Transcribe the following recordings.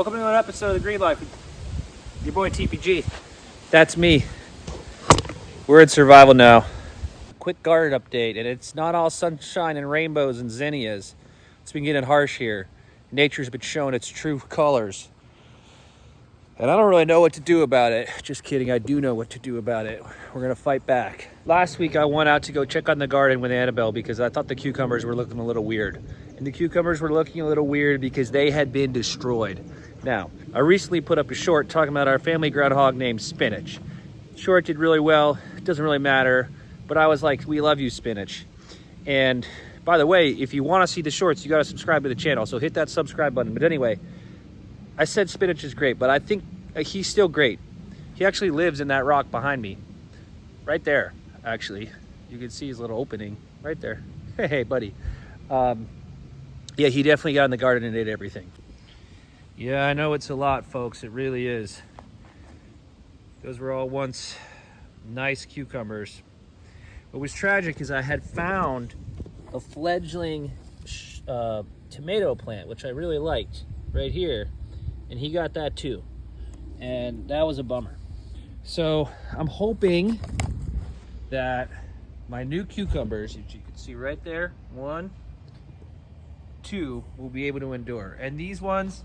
Welcome to another episode of The Green Life with your boy TPG. That's me. We're in survival now. Quick garden update, and it's not all sunshine and rainbows and zinnias. It's been getting harsh here. Nature's been showing its true colors. And I don't really know what to do about it. Just kidding, I do know what to do about it. We're gonna fight back. Last week I went out to go check on the garden with Annabelle because I thought the cucumbers were looking a little weird. And the cucumbers were looking a little weird because they had been destroyed. Now, I recently put up a short talking about our family groundhog named Spinach. Short did really well, it doesn't really matter, but I was like, we love you, Spinach. And by the way, if you wanna see the shorts, you gotta subscribe to the channel, so hit that subscribe button. But anyway, I said Spinach is great, but I think he's still great. He actually lives in that rock behind me. Right there, actually. You can see his little opening right there. Hey, buddy. Yeah, he definitely got in the garden and ate everything. Yeah, I know it's a lot, folks. It really is. Those were all once nice cucumbers. What was tragic is I had found a fledgling tomato plant, which I really liked, right here. And he got that too. And that was a bummer. So I'm hoping that my new cucumbers, which you can see right there, 1, 2, will be able to endure. And these ones,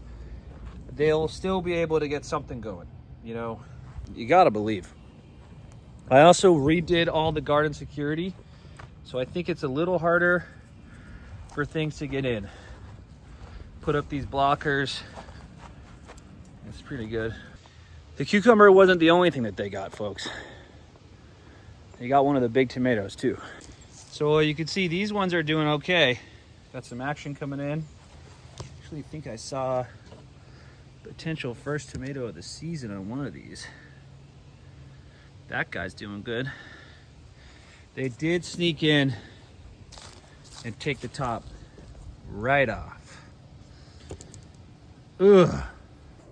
they'll still be able to get something going. You know, you gotta believe. I also redid all the garden security. So I think it's a little harder for things to get in. Put up these blockers. It's pretty good. The cucumber wasn't the only thing that they got, folks. They got one of the big tomatoes too. So you can see these ones are doing okay. Got some action coming in. Actually think I saw potential first tomato of the season on one of these. That guy's doing good. They did sneak in and take the top right off. Ugh.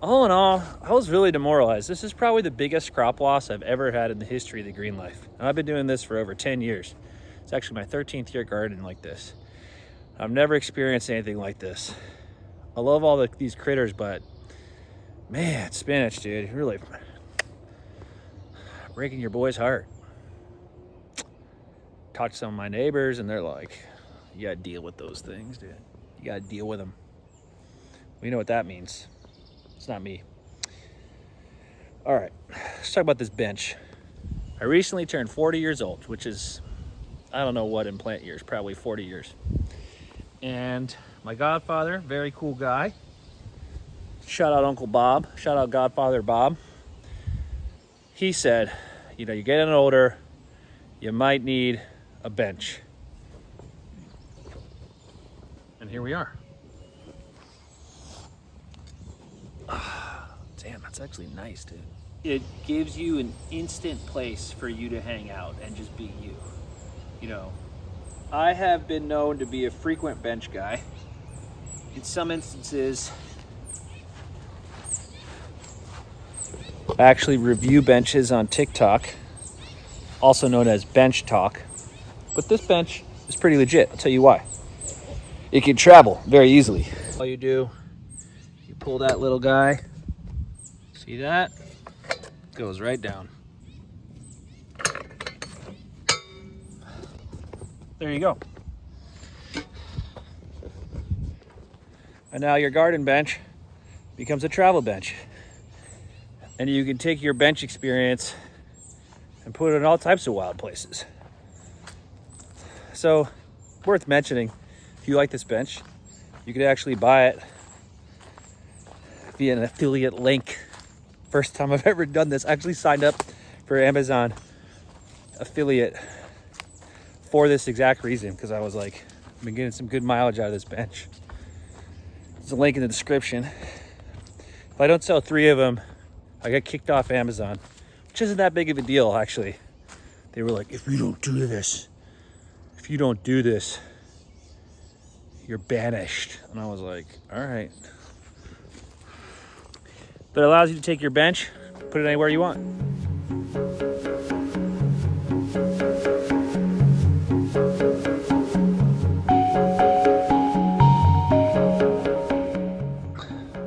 All in all, I was really demoralized. This is probably the biggest crop loss I've ever had in the history of The Green Life. And I've been doing this for over 10 years. It's actually my 13th year gardening like this. I've never experienced anything like this. I love all these critters, but man, spinach, dude, really breaking your boy's heart. Talked to some of my neighbors and they're like, you gotta deal with those things, dude. You gotta deal with them. We know what that means. It's not me. All right, let's talk about this bench. I recently turned 40 years old, which is, I don't know what in plant years, probably 40 years. And my godfather, very cool guy. Shout out Uncle Bob, shout out Godfather Bob. He said, you know, you're getting older, you might need a bench. And here we are. Damn, that's actually nice, dude. It gives you an instant place for you to hang out and just be you. You know, I have been known to be a frequent bench guy. In some instances, I actually review benches on TikTok, also known as bench talk. But this bench is pretty legit. I'll tell you why. It can travel very easily. All you do, you pull that little guy. See that? Goes right down. There you go. And now your garden bench becomes a travel bench. And you can take your bench experience and put it in all types of wild places. So, worth mentioning, if you like this bench, you could actually buy it via an affiliate link. First time I've ever done this. I actually signed up for Amazon affiliate for this exact reason, because I was like, I've been getting some good mileage out of this bench. There's a link in the description. If I don't sell 3 of them, I get kicked off Amazon, which isn't that big of a deal, actually. They were like, if you don't do this, you're banished. And I was like, all right. But it allows you to take your bench, put it anywhere you want.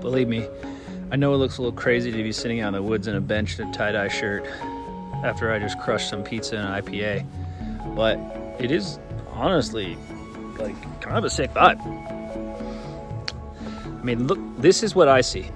Believe me, know it looks a little crazy to be sitting out in the woods in a bench in a tie-dye shirt after I just crushed some pizza and an IPA, but it is honestly like kind of a sick vibe. I mean, look, this is what I see.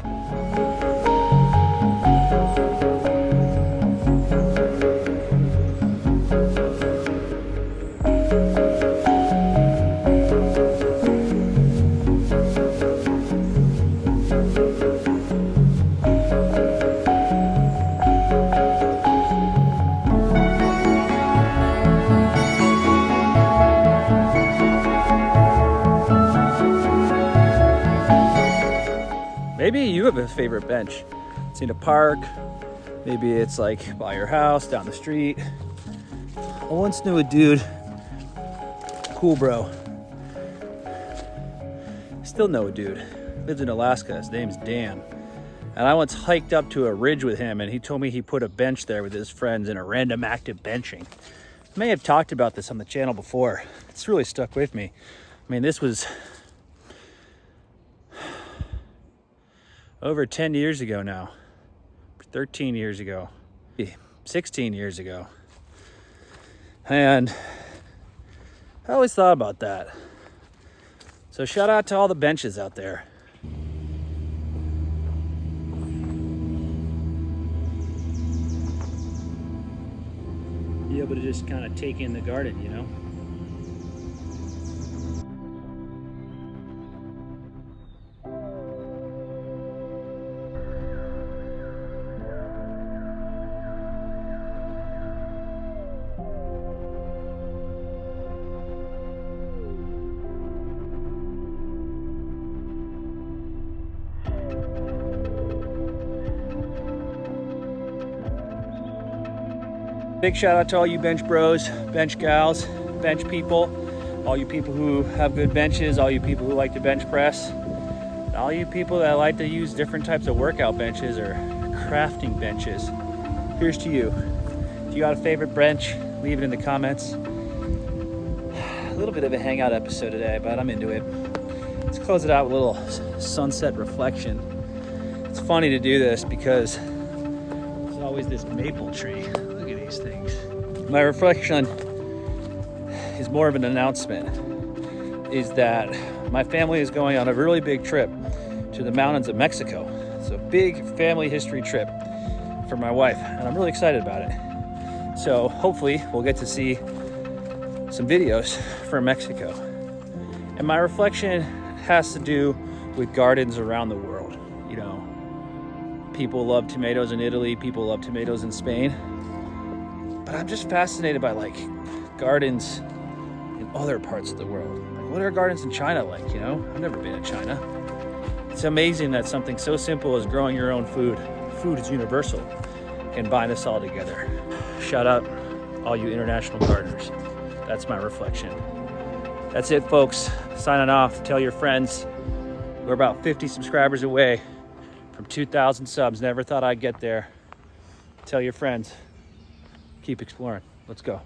Maybe you have a favorite bench. It's in a park. Maybe it's like by your house, down the street. I once knew a dude, cool bro. Still know a dude. Lives in Alaska. His name's Dan. And I once hiked up to a ridge with him, and he told me he put a bench there with his friends in a random act of benching. I may have talked about this on the channel before. It's really stuck with me. I mean, this was over 10 years ago now, 13 years ago, 16 years ago. And I always thought about that. So shout out to all the benches out there. Be able to just kind of take in the garden, you know? Big shout out to all you bench bros, bench gals, bench people, all you people who have good benches, all you people who like to bench press, and all you people that like to use different types of workout benches or crafting benches. Here's to you. If you got a favorite bench, leave it in the comments. A little bit of a hangout episode today, but I'm into it. Let's close it out with a little sunset reflection. It's funny to do this because there's always this maple tree. Things. My reflection is more of an announcement, is that my family is going on a really big trip to the mountains of Mexico. It's a big family history trip for my wife, and I'm really excited about it. So hopefully we'll get to see some videos from Mexico. And my reflection has to do with gardens around the world. You know, people love tomatoes in Italy, people love tomatoes in Spain. But I'm just fascinated by like gardens in other parts of the world. Like, what are gardens in China like, you know? I've never been to China. It's amazing that something so simple as growing your own food is universal, can bind us all together. Shout out all you international gardeners. That's my reflection. That's it, folks. Signing off. Tell your friends. We're about 50 subscribers away from 2,000 subs. Never thought I'd get there. Tell your friends. Keep exploring. Let's go.